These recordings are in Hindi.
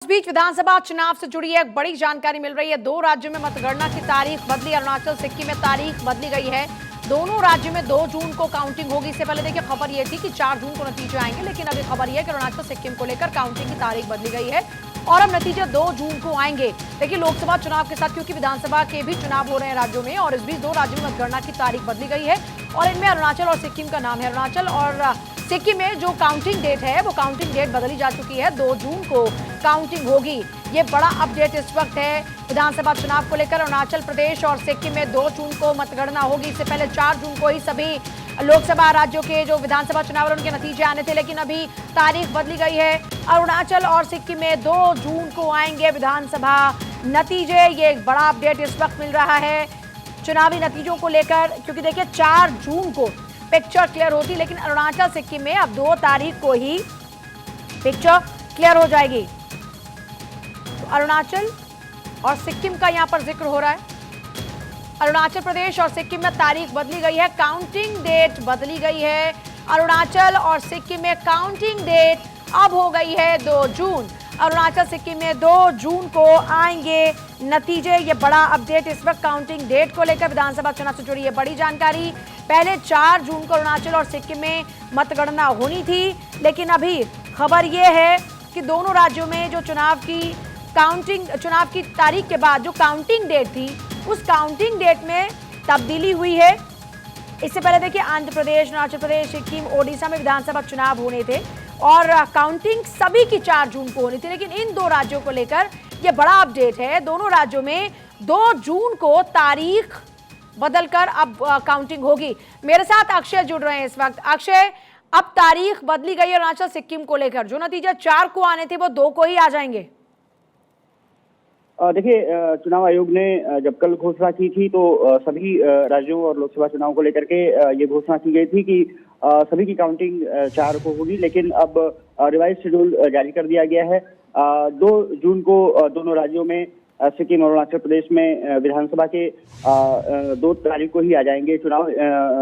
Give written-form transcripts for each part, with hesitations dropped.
इस बीच विधानसभा चुनाव से जुड़ी एक बड़ी जानकारी मिल रही है। दो राज्यों में मतगणना की तारीख बदली। अरुणाचल सिक्किम में तारीख बदली गई है। दोनों राज्यों में 2 जून को काउंटिंग होगी। इससे पहले देखिए खबर ये थी कि 4 जून को नतीजे आएंगे, लेकिन अभी खबर यह है कि अरुणाचल सिक्किम को लेकर काउंटिंग की तारीख बदली गई है और अब नतीजे 2 जून को आएंगे। देखिए लोकसभा चुनाव के साथ क्योंकि विधानसभा के भी चुनाव हो रहे हैं राज्यों में, और इस बीच 2 राज्यों में मतगणना की तारीख बदली गई है और इनमें अरुणाचल और सिक्किम का नाम है। अरुणाचल और सिक्किम में जो काउंटिंग डेट है वो काउंटिंग डेट बदली जा चुकी है। 2 जून को काउंटिंग होगी। ये बड़ा अपडेट इस वक्त है विधानसभा चुनाव को लेकर। अरुणाचल प्रदेश और सिक्किम में 2 जून को मतगणना होगी। इससे पहले 4 जून को ही सभी लोकसभा राज्यों के जो विधानसभा चुनाव और उनके नतीजे आने थे, लेकिन अभी तारीख बदली गई है। अरुणाचल और सिक्किम में 2 जून को आएंगे विधानसभा नतीजे। ये एक बड़ा अपडेट इस वक्त मिल रहा है चुनावी नतीजों को लेकर, क्योंकि देखिए 4 जून को पिक्चर क्लियर होती, लेकिन अरुणाचल सिक्किम में अब 2 तारीख को ही पिक्चर क्लियर हो जाएगी। तो अरुणाचल और सिक्किम का यहां पर जिक्र हो रहा है। अरुणाचल प्रदेश और सिक्किम में तारीख बदली गई है, काउंटिंग डेट बदली गई है। अरुणाचल और सिक्किम में काउंटिंग डेट अब हो गई है 2 जून। अरुणाचल सिक्किम में 2 जून को आएंगे नतीजे। ये बड़ा अपडेट इस वक्त काउंटिंग डेट को लेकर विधानसभा चुनाव से जुड़ी है बड़ी जानकारी। पहले 4 जून को अरुणाचल और सिक्किम में मतगणना होनी थी, लेकिन अभी खबर यह है कि दोनों राज्यों में जो चुनाव की तारीख के बाद जो काउंटिंग डेट थी, उस काउंटिंग डेट में तब्दीली हुई है। इससे पहले देखिए आंध्र प्रदेश, अरुणाचल प्रदेश, सिक्किम, ओडिशा में विधानसभा चुनाव होने थे और काउंटिंग सभी की 4 जून को होनी थी, लेकिन इन 2 राज्यों को लेकर यह बड़ा अपडेट है। दोनों राज्यों में 2 जून को तारीख बदलकर अब काउंटिंग होगी। मेरे साथ अक्षय जुड़ रहे हैं इस वक्त। अक्षय, अब तारीख बदली गई है अरुणाचल सिक्किम को लेकर, जो नतीजे 4 को आने थे वो 2 को ही आ जाएंगे। देखिए चुनाव आयोग ने जब कल घोषणा की थी तो सभी राज्यों और लोकसभा चुनाव को लेकर के ये घोषणा की गई थी कि सभी की काउंटिंग 4 को होगी, लेकिन अब रिवाइज शेड्यूल जारी कर दिया गया है। 2 जून को दोनों राज्यों में सिक्किम और अरुणाचल प्रदेश में विधानसभा के 2 तारीख को ही आ जाएंगे चुनाव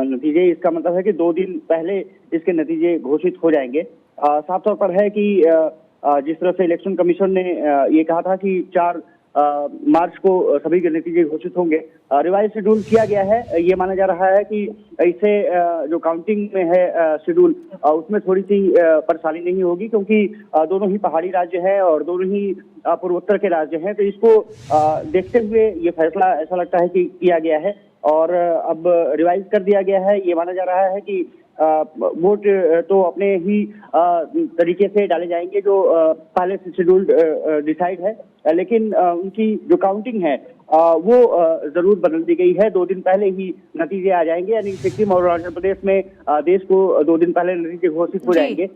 नतीजे। इसका मतलब है कि 2 दिन पहले इसके नतीजे घोषित हो जाएंगे। साफ तौर पर है कि जिस तरह से इलेक्शन कमीशन ने ये कहा था कि 4 मार्च को सभी के नतीजे घोषित होंगे, रिवाइज शेड्यूल किया गया है। ये माना जा रहा है कि इससे जो काउंटिंग में है शेड्यूल, उसमें थोड़ी सी परेशानी नहीं होगी, क्योंकि दोनों ही पहाड़ी राज्य हैं और दोनों ही पूर्वोत्तर के राज्य हैं। तो इसको देखते हुए ये फैसला ऐसा लगता है कि किया गया है और अब रिवाइज कर दिया गया है। ये माना जा रहा है कि वोट तो अपने ही तरीके से डाले जाएंगे जो पहले से शेड्यूल डिसाइड है, लेकिन उनकी जो काउंटिंग है वो जरूर बदल दी गई है। 2 दिन पहले ही नतीजे आ जाएंगे, यानी सिक्किम और अरुणाचल प्रदेश में देश को 2 दिन पहले नतीजे घोषित हो जाएंगे।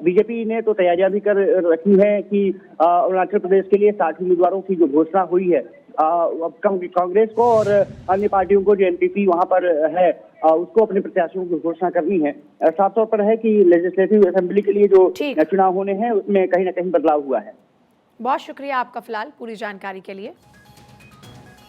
बीजेपी ने तो तैयारियां भी कर रखी है कि अरुणाचल प्रदेश के लिए 60 उम्मीदवारों की जो घोषणा हुई है, अब कांग्रेस को और अन्य पार्टियों को जो एनपीपी वहां पर है उसको अपने प्रत्याशियों की घोषणा करनी है। साफ तौर पर है कि लेजिस्लेटिव असेंबली के लिए जो चुनाव होने हैं उसमें कहीं ना कहीं बदलाव हुआ है। बहुत शुक्रिया आपका फिलहाल पूरी जानकारी के लिए।